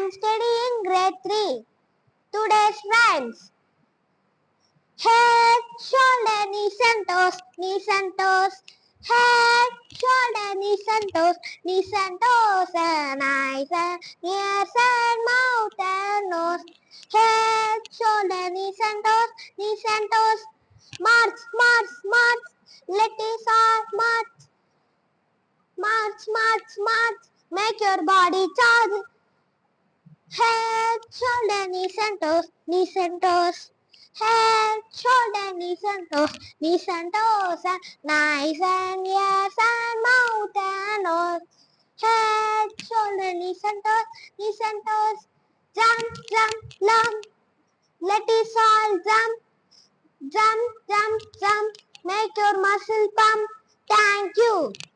and steady in grade 3. Today's rhymes. Head, shoulder, knees and toes, knees and toes. Head, shoulder, knees and toes, knees and toes, and eyes and ears and mouth and nose. Head, shoulder, knees and toes, knees and toes. March, march, march. Let us all march. March, march, march. Make your body charge. Head, shoulder, knees and toes, knees and toes. Head, shoulder, knees and toes, knees and toes, and eyes and ears and mouth and nose. Head, shoulder, knees and toes, knees and toes. Jump, jump, jump. Let us all jump, jump, jump, jump. Make your muscle pump. Thank you.